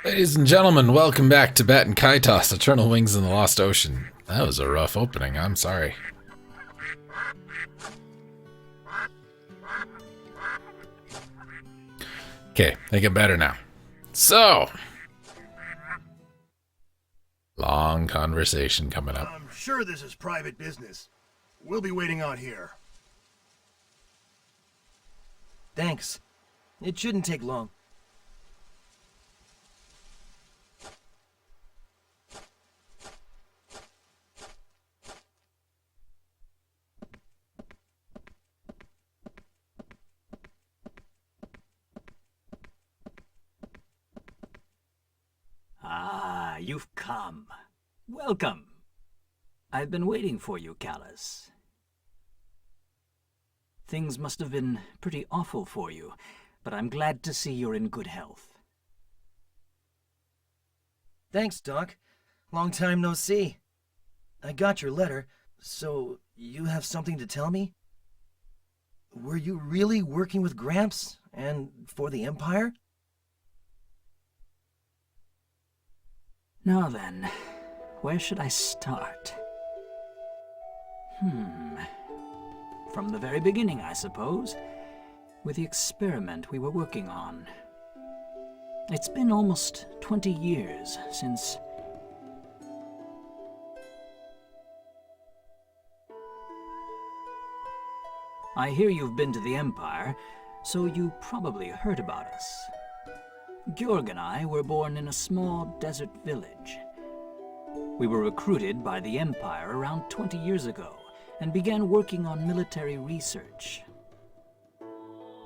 Ladies and gentlemen, welcome back to Baten Kaitos, Eternal Wings in the Lost Ocean. That was a rough opening, I'm sorry. Okay, they get better now. So, long conversation coming up. I'm sure this is private business. We'll be waiting out here. Thanks. It shouldn't take long. Ah, you've come. Welcome. I've been waiting for you, Callus. Things must have been pretty awful for you, but I'm glad to see you're in good health. Thanks, Doc. Long time no see. I got your letter, so you have something to tell me? Were you really working with Gramps and for the Empire? Now then, where should I start? From the very beginning, I suppose, with the experiment we were working on. It's been almost 20 years since... I hear you've been to the Empire, so you probably heard about us. Georg and I were born in a small desert village. We were recruited by the Empire around 20 years ago and began working on military research.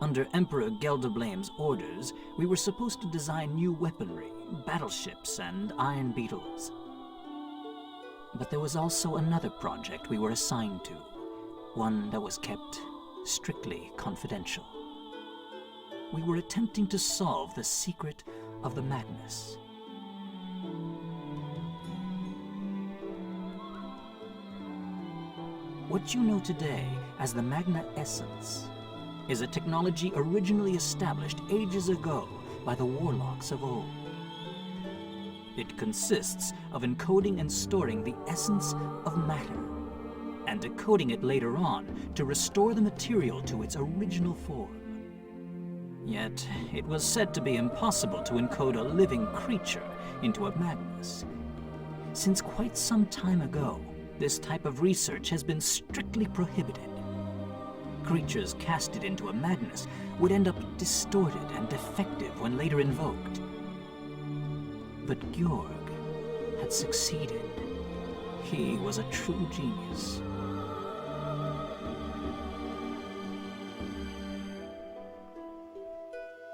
Under Emperor Geldeblame's orders, we were supposed to design new weaponry, battleships, and iron beetles. But there was also another project we were assigned to, one that was kept strictly confidential. We were attempting to solve the secret of the Magnus. What you know today as the Magna Essence is a technology originally established ages ago by the warlocks of old. It consists of encoding and storing the essence of matter, and decoding it later on to restore the material to its original form. Yet, it was said to be impossible to encode a living creature into a Magnus. Since quite some time ago, this type of research has been strictly prohibited. Creatures casted into a Magnus would end up distorted and defective when later invoked. But Georg had succeeded. He was a true genius.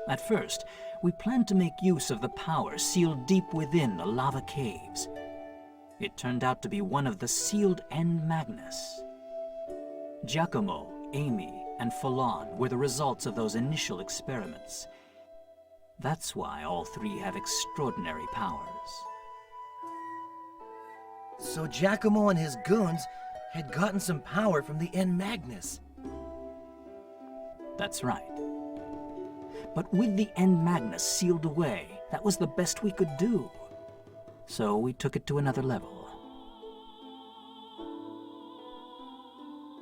At first, we planned to make use of the power sealed deep within the lava caves. It turned out to be one of the sealed End Magnus. Giacomo, Amy, and Falon were the results of those initial experiments. That's why all three have extraordinary powers. So Giacomo and his goons had gotten some power from the End Magnus. That's right. But with the End Magnus sealed away, that was the best we could do. So we took it to another level.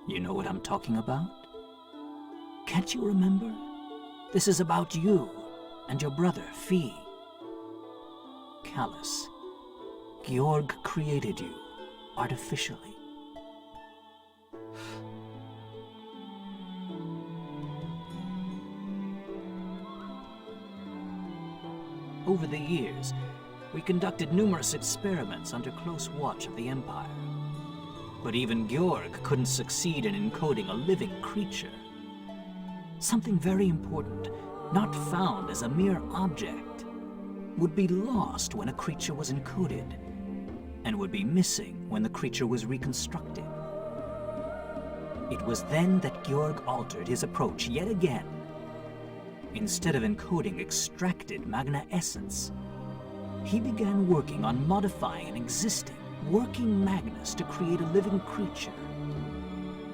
You know what I'm talking about? Can't you remember? This is about you and your brother, Fee. Callus, Georg created you artificially. Over the years, we conducted numerous experiments under close watch of the Empire. But even Georg couldn't succeed in encoding a living creature. Something very important, not found as a mere object, would be lost when a creature was encoded, and would be missing when the creature was reconstructed. It was then that Georg altered his approach yet again. Instead of encoding extracted Magna Essence, he began working on modifying an existing, working Magnus to create a living creature.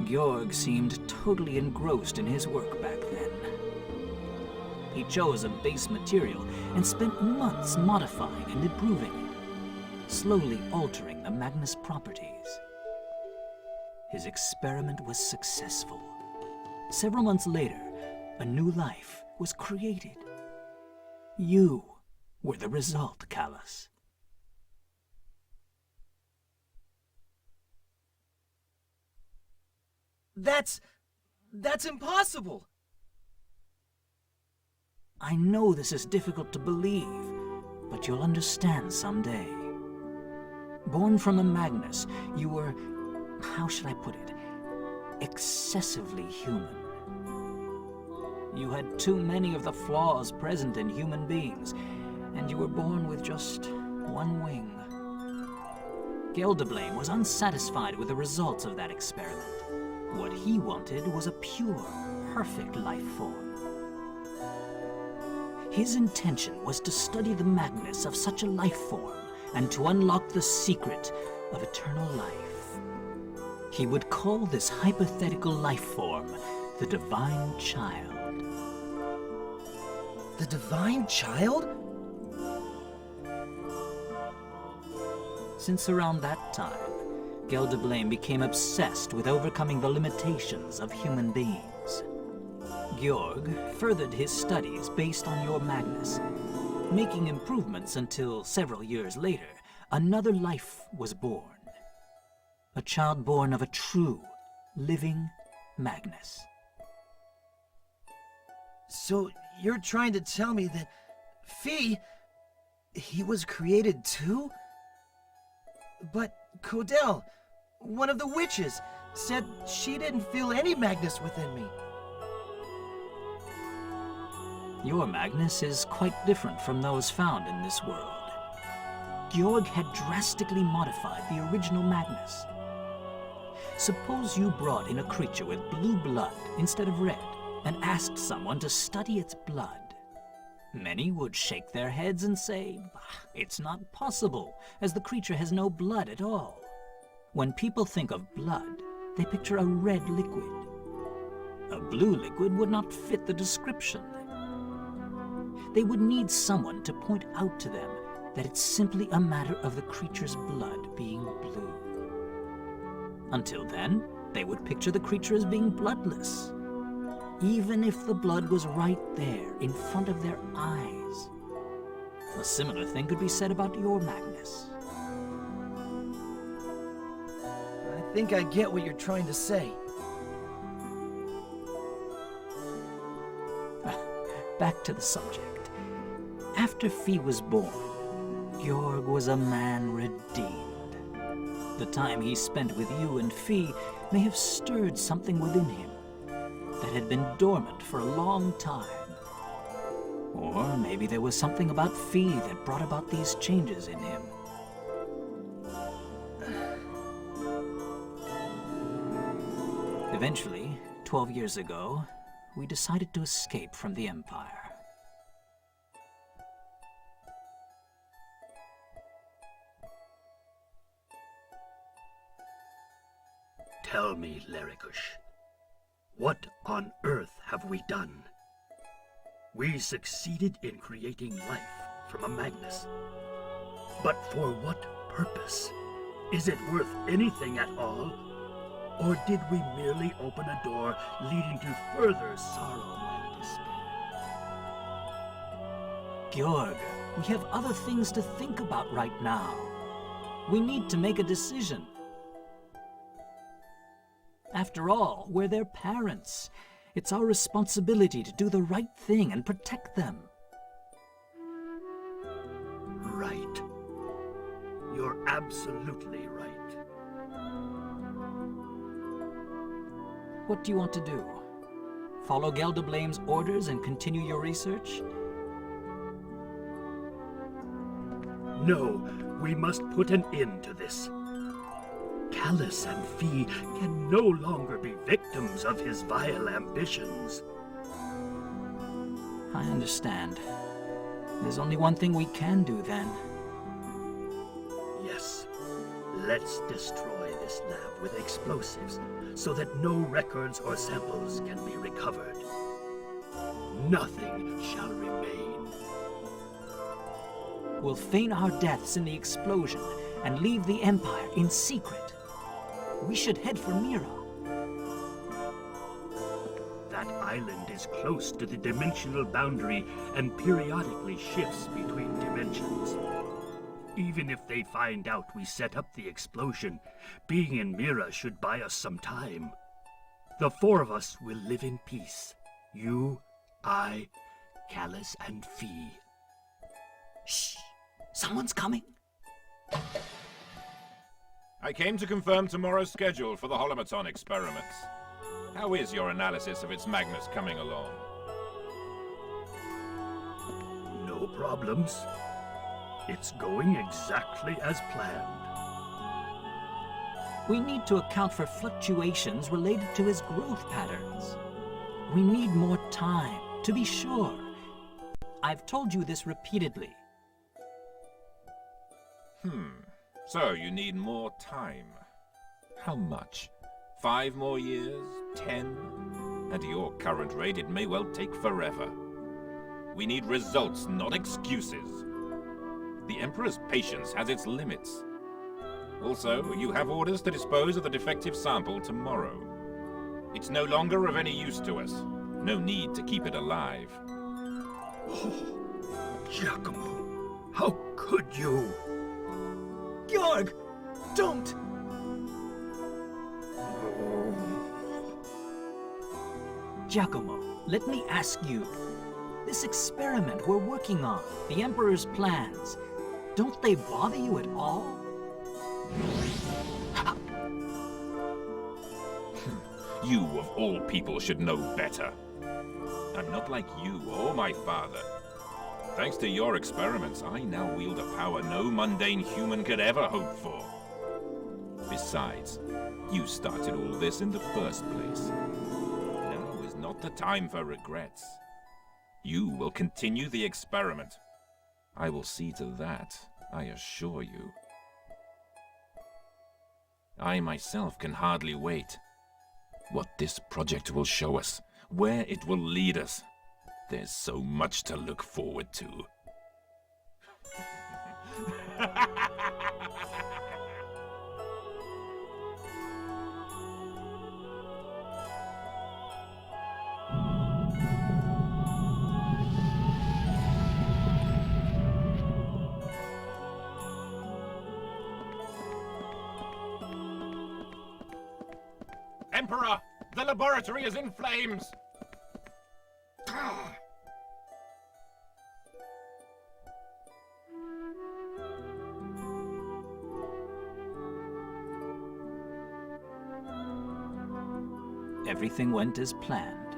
Georg seemed totally engrossed in his work back then. He chose a base material and spent months modifying and improving it, slowly altering the Magnus properties. His experiment was successful. Several months later, a new life was created. You were the result, Callus. That's impossible! I know this is difficult to believe, but you'll understand someday. Born from a Magnus, you were, how should I put it, excessively human. You had too many of the flaws present in human beings, and you were born with just one wing. Gelderblame was unsatisfied with the results of that experiment. What he wanted was a pure, perfect life form. His intention was to study the Magnus of such a life form and to unlock the secret of eternal life. He would call this hypothetical life form the Divine Child. The Divine Child? Since around that time, Gelderblame became obsessed with overcoming the limitations of human beings. Georg furthered his studies based on your Magnus, making improvements until several years later, another life was born. A child born of a true, living Magnus. So you're trying to tell me that Fee, he was created too? But Codell, one of the witches, said she didn't feel any Magnus within me. Your Magnus is quite different from those found in this world. Georg had drastically modified the original Magnus. Suppose you brought in a creature with blue blood instead of red and asked someone to study its blood. Many would shake their heads and say, it's not possible, as the creature has no blood at all. When people think of blood, they picture a red liquid. A blue liquid would not fit the description. They would need someone to point out to them that it's simply a matter of the creature's blood being blue. Until then, they would picture the creature as being bloodless, even if the blood was right there in front of their eyes. A similar thing could be said about your Magnus. I think I get what you're trying to say. Back to the subject. After Fee was born, Georg was a man redeemed. The time he spent with you and Fee may have stirred something within him that had been dormant for a long time. Or maybe there was something about Fee that brought about these changes in him. Eventually, 12 years ago, we decided to escape from the Empire. Tell me, Larikush, what on earth have we done? We succeeded in creating life from a Magnus. But for what purpose? Is it worth anything at all? Or did we merely open a door leading to further sorrow and despair? Georg, we have other things to think about right now. We need to make a decision. After all, we're their parents. It's our responsibility to do the right thing and protect them. Right. You're absolutely right. What do you want to do? Follow Gelderblame's orders and continue your research? No, we must put an end to this. Callus and Fee can no longer be victims of his vile ambitions. I understand. There's only one thing we can do then. Yes, let's destroy this lab with explosives so that no records or samples can be recovered. nothing shall remain. We'll feign our deaths in the explosion and leave the Empire in secret. We should head for Mira. That island is close to the dimensional boundary and periodically shifts between dimensions. Even if they find out we set up the explosion, being in Mira should buy us some time. The four of us will live in peace. You, I, Callus, and Fee. Shh! Someone's coming. I came to confirm tomorrow's schedule for the holomaton experiments. How is your analysis of its Magnus coming along? No problems. It's going exactly as planned. We need to account for fluctuations related to his growth patterns. We need more time, to be sure. I've told you this repeatedly. So you need more time. How much? 5 more years? 10? At your current rate, it may well take forever. We need results, not excuses. The Emperor's patience has its limits. Also, you have orders to dispose of the defective sample tomorrow. It's no longer of any use to us. No need to keep it alive. Oh, Giacomo, how could you? Georg! Don't! Giacomo, let me ask you. This experiment we're working on, the Emperor's plans, don't they bother you at all? You, of all people, should know better. I'm not like you or my father. Thanks to your experiments, I now wield a power no mundane human could ever hope for. Besides, you started all this in the first place. Now is not the time for regrets. You will continue the experiment. I will see to that, I assure you. I myself can hardly wait. What this project will show us, where it will lead us. There's so much to look forward to. Emperor! The laboratory is in flames! Everything went as planned.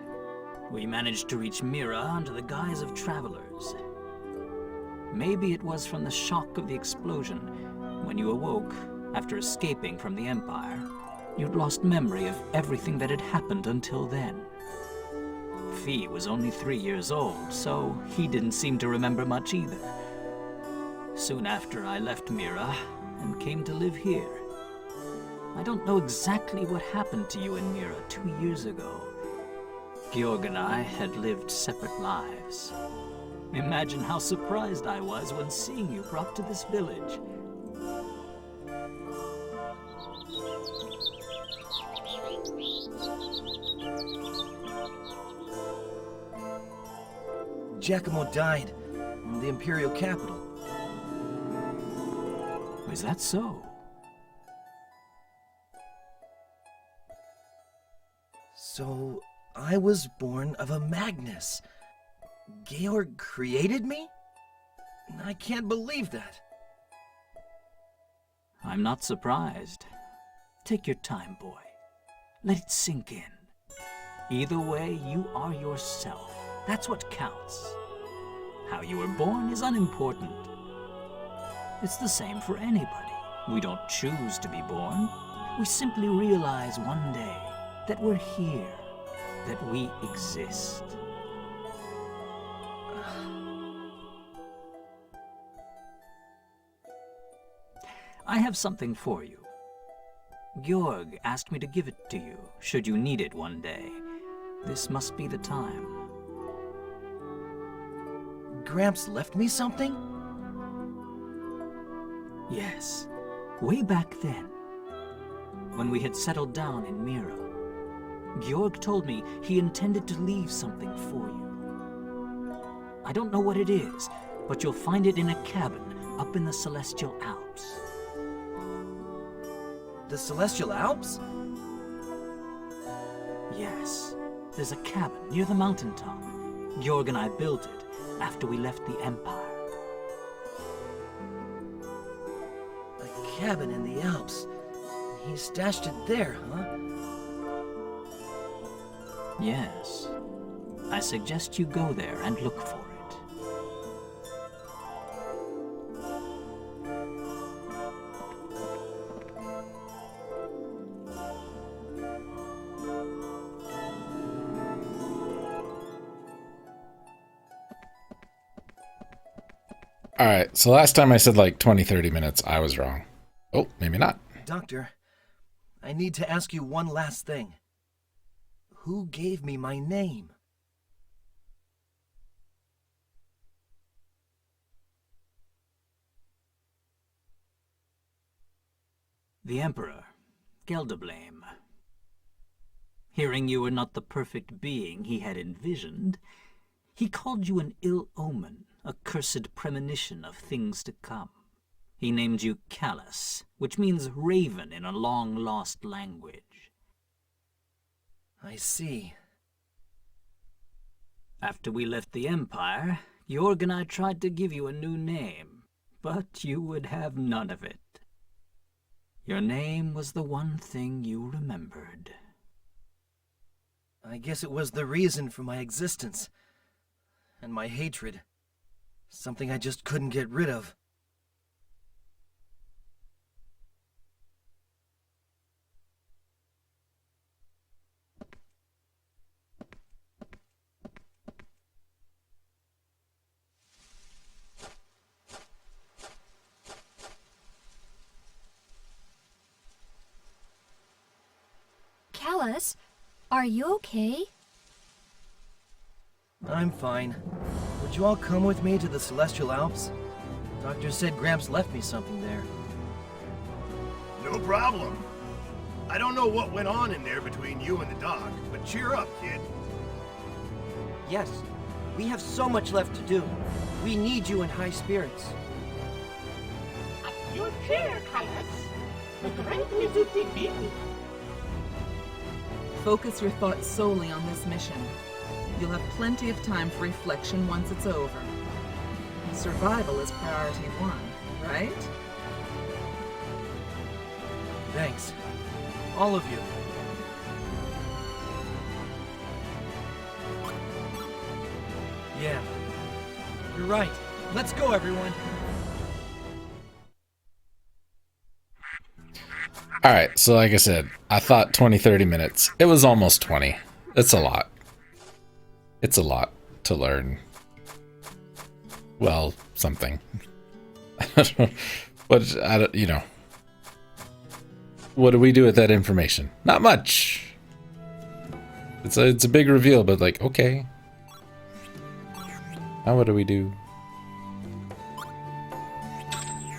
We managed to reach Mira under the guise of travelers. Maybe it was from the shock of the explosion. When you awoke, after escaping from the Empire, you'd lost memory of everything that had happened until then. Fee was only 3 years old, so he didn't seem to remember much either. Soon after, I left Mira and came to live here. I don't know exactly what happened to you in Mira 2 years ago. Georg and I had lived separate lives. Imagine how surprised I was when seeing you brought to this village. Giacomo died in the Imperial capital. Is that so? So, I was born of a Magnus. Georg created me? I can't believe that. I'm not surprised. Take your time, boy. Let it sink in. Either way, you are yourself. That's what counts. How you were born is unimportant. It's the same for anybody. We don't choose to be born. We simply realize one day that we're here, that we exist. I have something for you. Georg asked me to give it to you, should you need it one day. This must be the time. Gramps left me something? Yes, way back then, when we had settled down in Mira, Georg told me he intended to leave something for you. I don't know what it is, but you'll find it in a cabin up in the Celestial Alps. The Celestial Alps? Yes, there's a cabin near the mountaintop. Georg and I built it after we left the Empire. A cabin in the Alps. He stashed it there, huh? Yes. I suggest you go there and look for it. Alright, so last time I said like 20-30 minutes, I was wrong. Oh, maybe not. Doctor, I need to ask you one last thing. Who gave me my name? The Emperor, Gelderblame. Hearing you were not the perfect being he had envisioned, he called you an ill omen, a cursed premonition of things to come. He named you Callus, which means raven in a long-lost language. I see. After we left the Empire, Georg and I tried to give you a new name, but you would have none of it. Your name was the one thing you remembered. I guess it was the reason for my existence. And my hatred. Something I just couldn't get rid of. Callus, are you okay? I'm fine. Would you all come with me to the Celestial Alps? Doctor said Gramps left me something there. No problem. I don't know what went on in there between you and the doc, but cheer up, kid. Yes, we have so much left to do. We need you in high spirits. At your chair, Caius. The great is defeated. Focus your thoughts solely on this mission. You'll have plenty of time for reflection once it's over. Survival is priority one, right? Thanks. All of you. Yeah. You're right. Let's go, everyone. Alright, so like I said, I thought 20-30 minutes. It was almost 20. It's a lot. It's a lot to learn. Well, something. I don't know. But, you know. What do we do with that information? Not much. It's a big reveal, but like, okay. Now what do we do?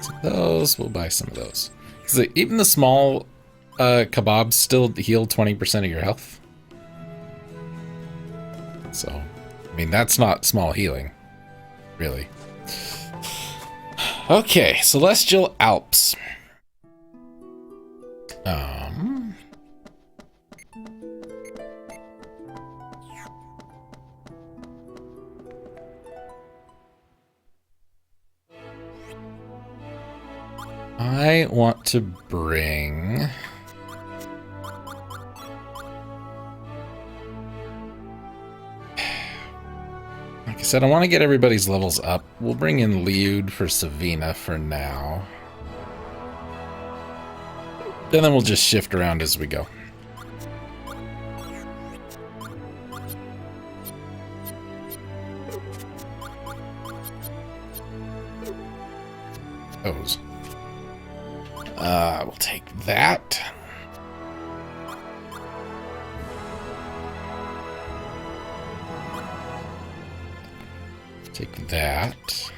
So those, we'll buy some of those. Because even the small kebabs still heal 20% of your health. So, I mean, that's not small healing, really. Okay, Celestial Alps. I want to bring... Like I said, I want to get everybody's levels up. We'll bring in Liud for Savina for now. And then we'll just shift around as we go. Those. We'll take that. Take that.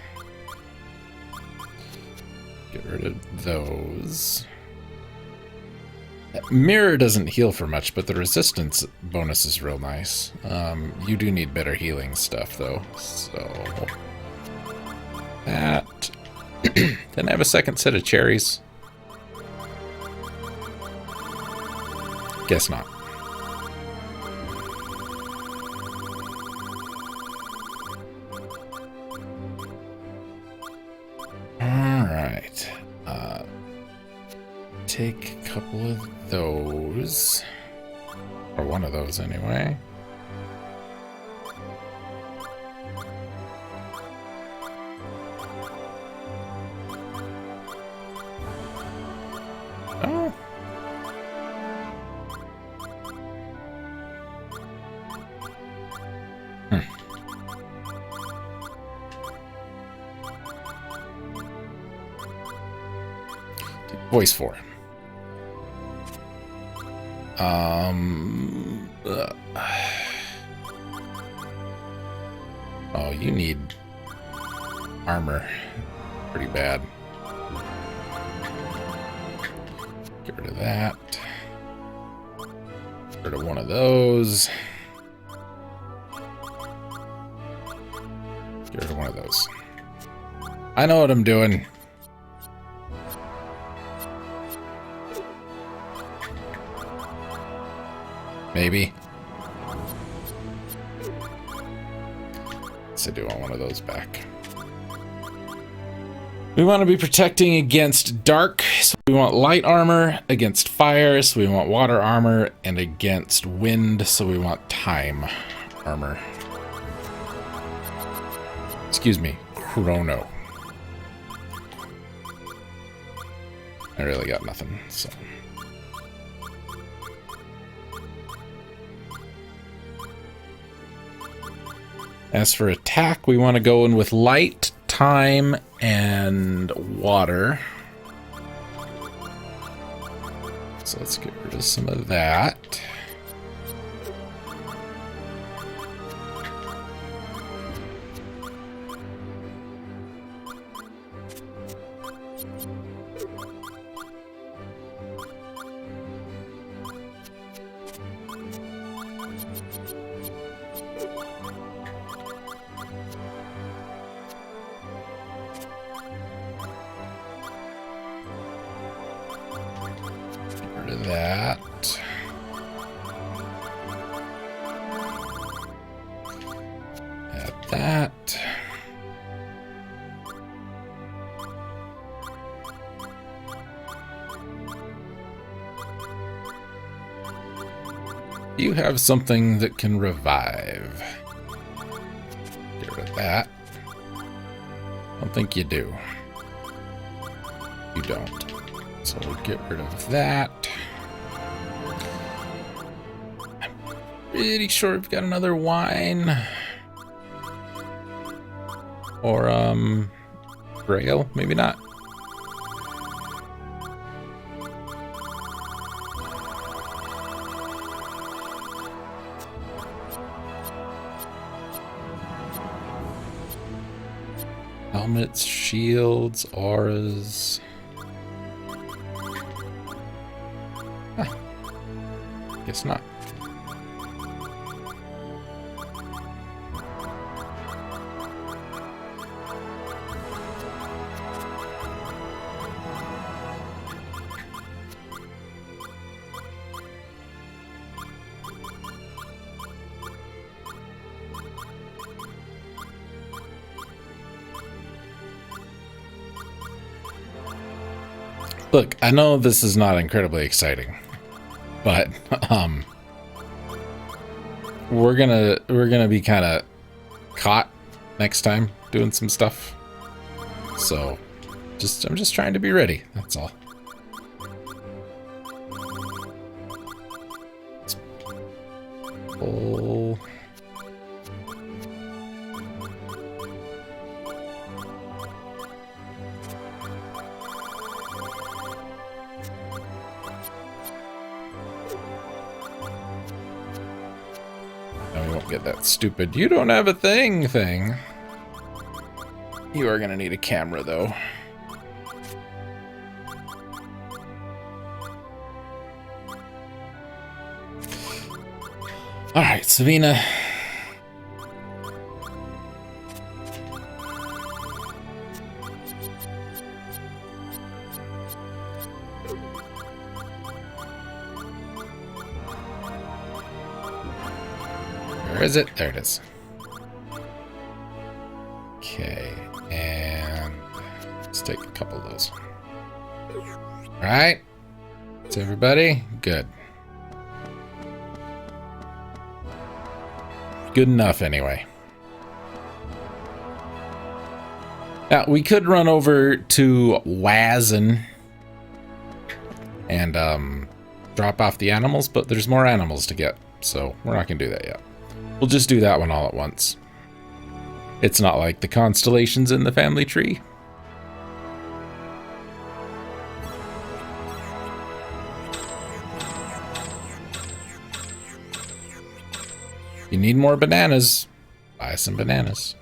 Get rid of those. That mirror doesn't heal for much, but the resistance bonus is real nice. You do need better healing stuff, though. So that. Then I have a second set of cherries. Guess not. Alright. Take a couple of those. Or one of those, anyway. Oh. Voice 4. Oh, you need armor pretty bad. Get rid of that. Get rid of one of those. Get rid of one of those. I know what I'm doing. Maybe. So I do want one of those back. We want to be protecting against dark, so we want light armor, against fire, so we want water armor, and against wind, so we want time armor. Excuse me, chrono. I really got nothing, so. As for attack, we want to go in with light, time, and water. So let's get rid of some of that. That. Add that. You have something that can revive. Get rid of that. I don't think you do. You don't. So we'll get rid of that. Pretty sure we've got another wine. Or, grail? Maybe not. Helmets, shields, auras. Huh. Guess not. Look, I know this is not incredibly exciting, but we're gonna be kind of caught next time doing some stuff. So, I'm just trying to be ready. That's all. Let's pull. Get that stupid "you don't have a thing" thing. You are gonna need a camera, though. Alright, Savina. Where is it? There it is. Okay, and let's take a couple of those. Alright. That's everybody? Good. Good enough, anyway. Now, we could run over to Wazen and drop off the animals, but there's more animals to get, so we're not going to do that yet. We'll just do that one all at once. It's not like the constellations in the family tree. You need more bananas. Buy some bananas.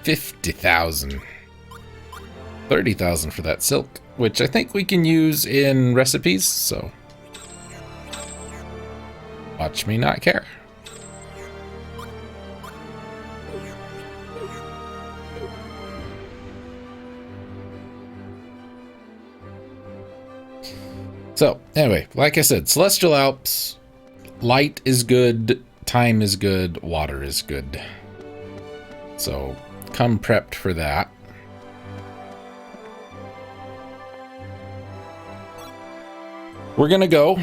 $50,000. $30,000 for that silk, which I think we can use in recipes, so watch me not care. So, anyway, like I said, Celestial Alps, light is good, time is good, water is good. So, come prepped for that. We're gonna go.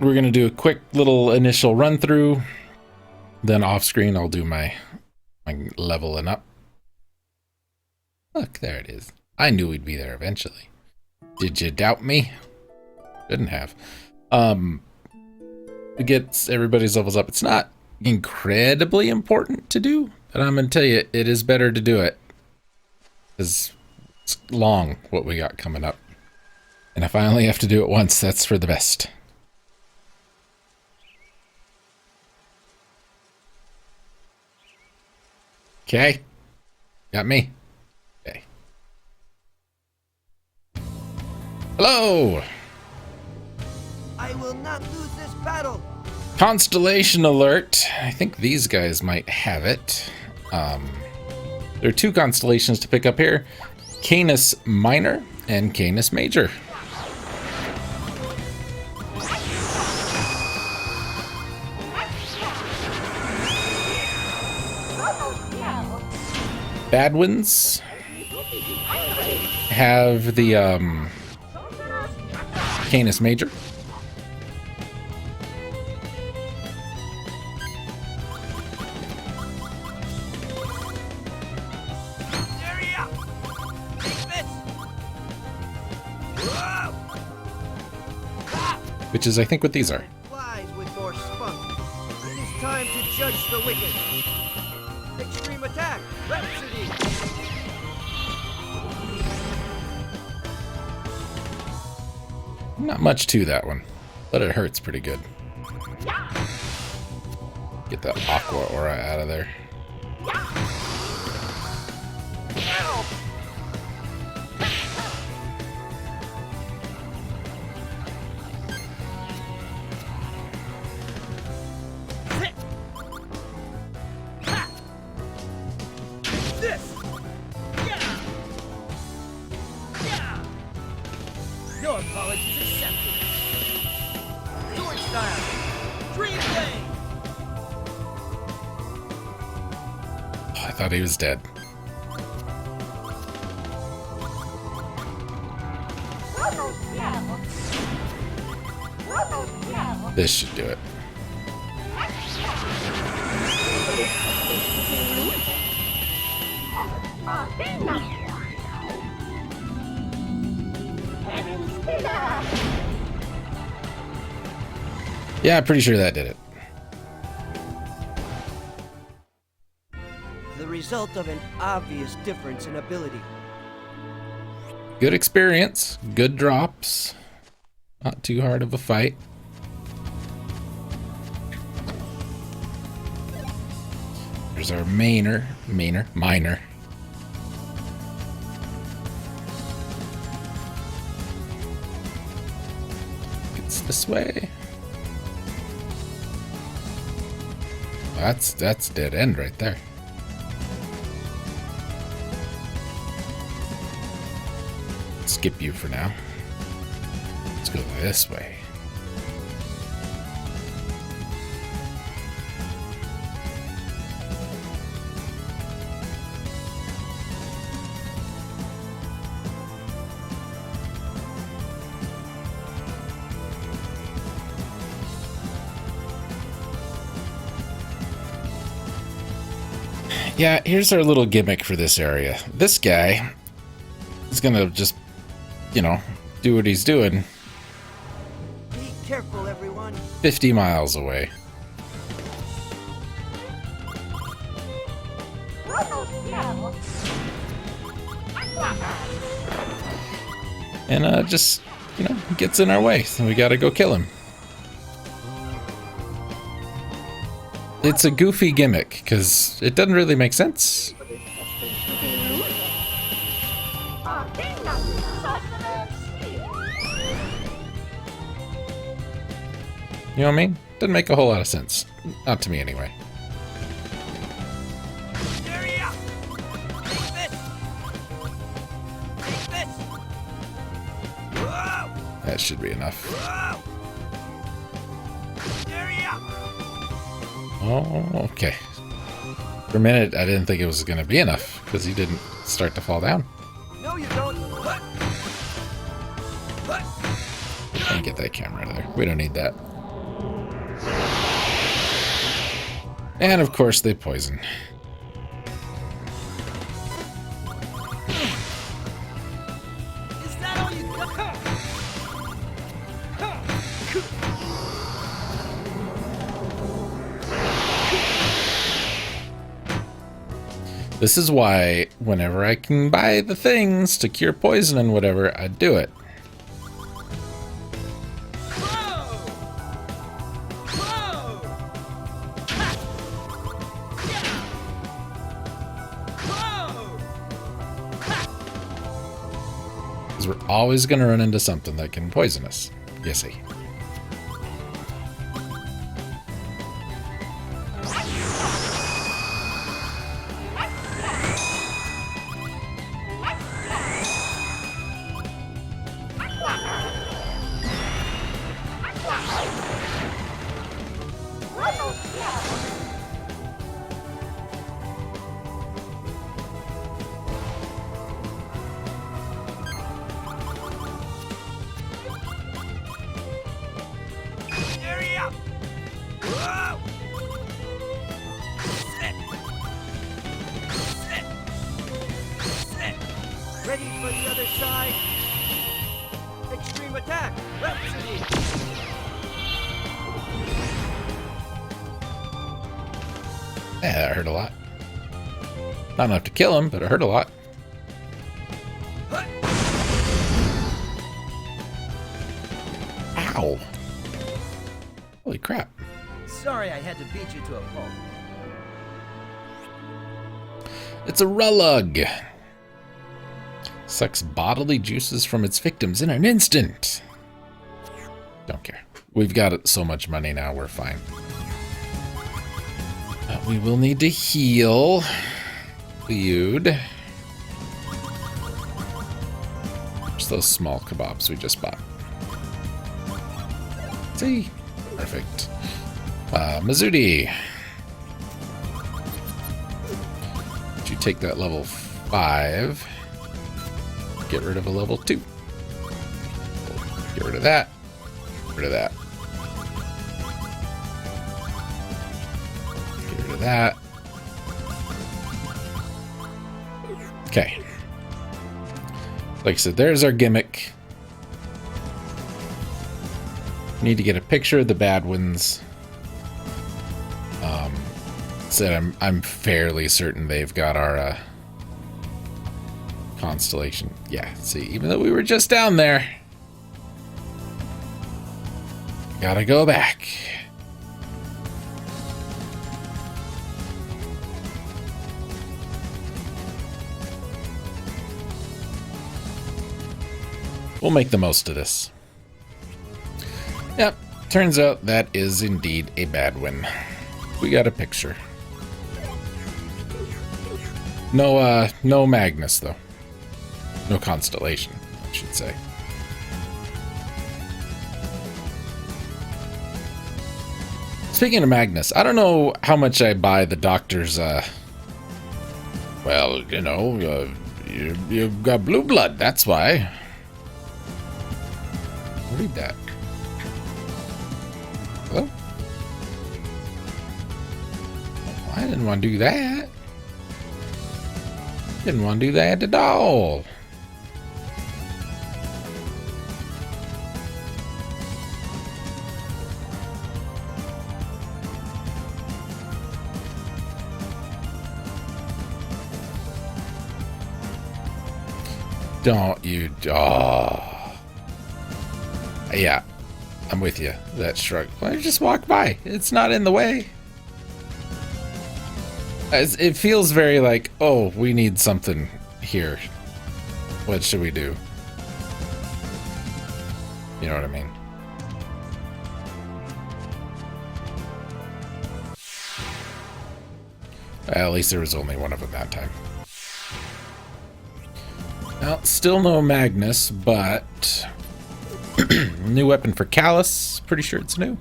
We're gonna do a quick little initial run through. Then off screen, I'll do my leveling up. Look, there it is. I knew we'd be there eventually. Did you doubt me? Didn't have. To get everybody's levels up. It's not incredibly important to do, but I'm gonna tell you, it is better to do it. Because it's long what we got coming up. And if I only have to do it once, that's for the best. Okay. Got me? Okay. Hello! I will not lose this battle. Constellation alert. I think these guys might have it. There are two constellations to pick up here. Canis Minor and Canis Major. Bad ones have the Canis Major. Which is, I think, what these are. Flies with more spunk. It is time to judge the wicked. Extreme attack, Rhapsody. Not much to that one, but it hurts pretty good. Get that aqua aura out of there. No apologies accepted. Sword style. Dream blade. Oh, I thought he was dead. This should do it. Yeah, I'm pretty sure that did it. The result of an obvious difference in ability. Good experience, good drops. Not too hard of a fight. There's our minor. It's this way. That's dead end right there. Skip you for now. Let's go this way. Yeah, here's our little gimmick for this area. This guy is gonna just, you know, do what he's doing. Be careful, everyone. 50 miles away. And just, you know, gets in our way, so we gotta go kill him. It's a goofy gimmick, because it doesn't really make sense. You know what I mean? Doesn't make a whole lot of sense. Not to me, anyway. That should be enough. Oh, okay. For a minute, I didn't think it was going to be enough, because he didn't start to fall down. No, you don't. And get that camera out of there. We don't need that. And of course, they poison. Is that all you got? This is why, whenever I can buy the things to cure poison and whatever, I do it. Because we're always going to run into something that can poison us. You see. Ready for the other side? Extreme attack! Rhapsody! Yeah, that hurt a lot. Not enough to kill him, but it hurt a lot. Ow! Holy crap. Sorry I had to beat you to a pulp. It's a Rulug. Sucks bodily juices from its victims in an instant. Don't care. We've got so much money now, we're fine. We will need to heal. Food. Just those small kebabs we just bought. See? Perfect. Mazudi. Did you take that level 5? Get rid of a level 2. Get rid of that. Get rid of that. Get rid of that. Okay. Like I said, there's our gimmick. Need to get a picture of the bad ones. Said I'm fairly certain they've got our constellation. Yeah, see, even though we were just down there, gotta go back. We'll make the most of this. Yep, turns out that is indeed a bad one. We got a picture. No Magnus, though. No Constellation, I should say. Speaking of Magnus, I don't know how much I buy the doctor's, well, you know, you've got blue blood, that's why. Read that. Hello? I didn't want to do that. Didn't want to do that at all. Don't you... Oh. Yeah, I'm with you. That shrug. Why don't you just walk by? It's not in the way. It feels very like, oh, we need something here. What should we do? You know what I mean? Well, at least there was only one of them that time. Well, still no Magnus, but new weapon for Callus. Pretty sure it's new.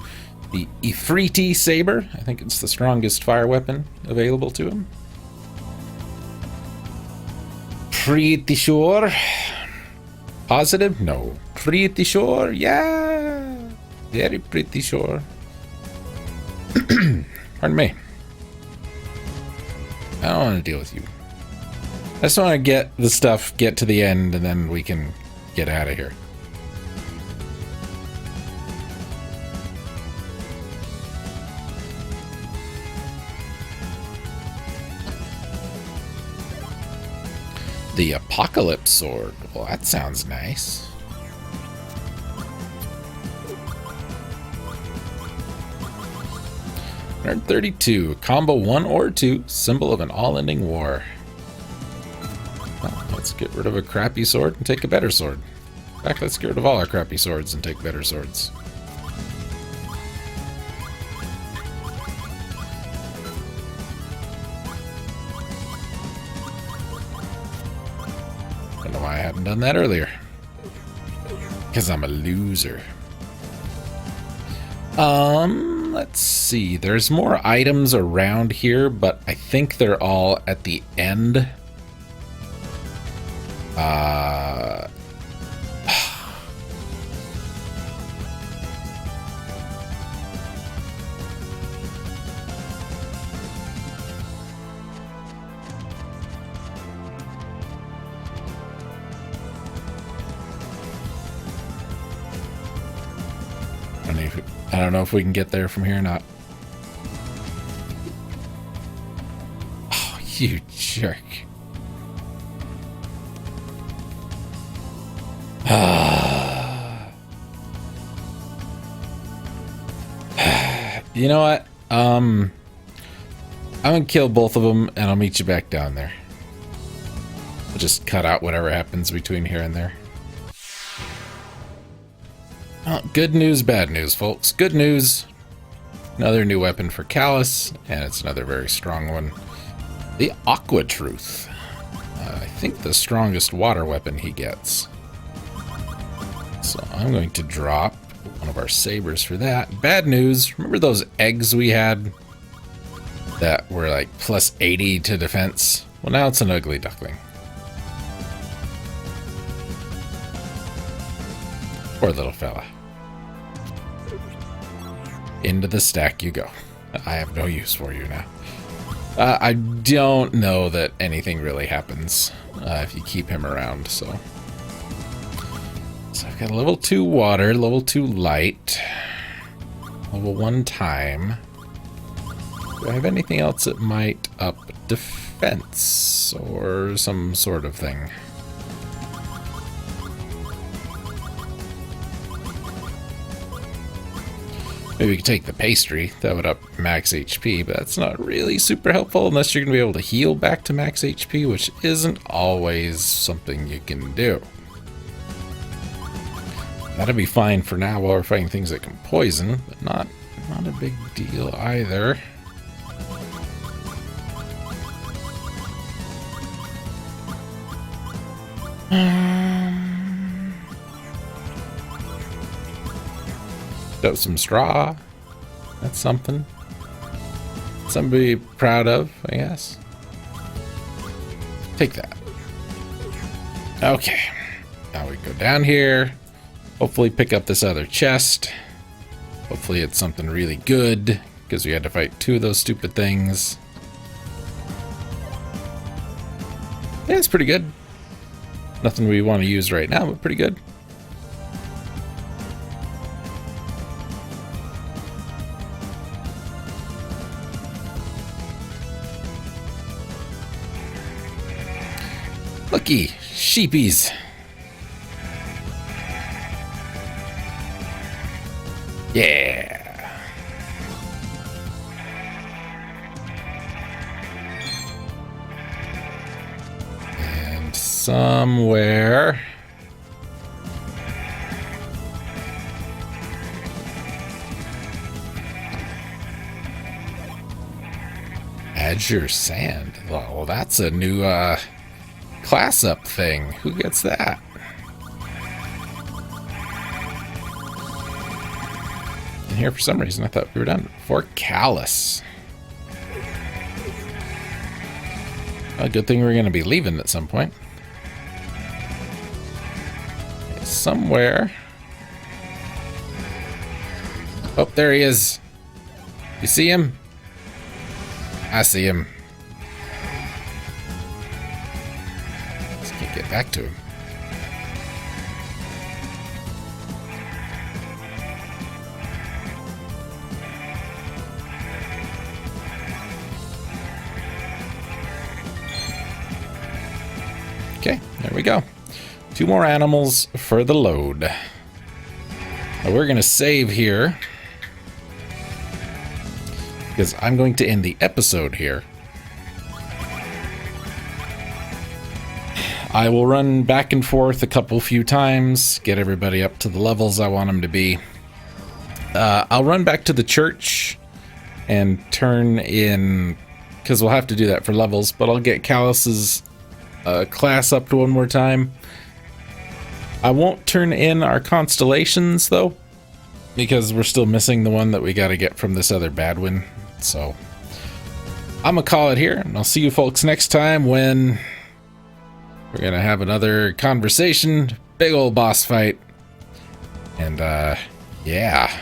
The Ifriti Saber. I think it's the strongest fire weapon available to him. Pretty sure. Positive? No. Pretty sure? Yeah. Very pretty sure. Pardon me. I don't want to deal with you. I just want to get the stuff, get to the end, and then we can get out of here. The Apocalypse Sword. Well, that sounds nice. $132. Combo 1 or 2. Symbol of an all-ending war. Well, let's get rid of a crappy sword and take a better sword. In fact, let's get rid of all our crappy swords and take better swords. Don't know why I hadn't done that earlier. Because I'm a loser. Let's see. There's more items around here, but I think they're all at the end. I don't know if we can get there from here or not. Oh, you jerk. You know what? I'm gonna kill both of them and I'll meet you back down there. I'll just cut out whatever happens between here and there. Well, good news, bad news, folks. Good news. Another new weapon for Callus, and it's another very strong one. The Aqua Truth. I think the strongest water weapon he gets. So I'm going to drop one of our sabers for that. Bad news. Remember those eggs we had that were like plus 80 to defense? Well, now it's an ugly duckling. Poor little fella. Into the stack you go. I have no use for you now. I don't know that anything really happens if you keep him around, so. So I've got a level 2 water, level 2 light, level 1 time. Do I have anything else that might up defense or some sort of thing? Maybe we could take the pastry. That would up max HP, but that's not really super helpful unless you're going to be able to heal back to max HP, which isn't always something you can do. That'll be fine for now while we're fighting things that can poison, but not a big deal either. Got some straw. That's something. Something to be proud of, I guess. Take that. Okay. Now we go down here. Hopefully pick up this other chest. Hopefully it's something really good, because we had to fight 2 of those stupid things. Yeah, it's pretty good. Nothing we want to use right now, but pretty good. Looky, sheepies. Yeah. And somewhere Azure Sand. Well, that's a new class up thing. Who gets that? And here, for some reason, I thought we were done. For Callus. A good thing we're going to be leaving at some point. Somewhere. Oh, there he is. You see him? I see him. Just can't get back to him. Okay, there we go. 2 more animals for the load. Now we're going to save here, because I'm going to end the episode here. I will run back and forth a few times, get everybody up to the levels I want them to be. I'll run back to the church and turn in, because we'll have to do that for levels, but I'll get Callus's class up to 1 more time. I won't turn in our constellations though, because we're still missing the one that we got to get from this other Badwin. So I'm gonna call it here, and I'll see you folks next time when we're gonna have another conversation, big old boss fight, and yeah.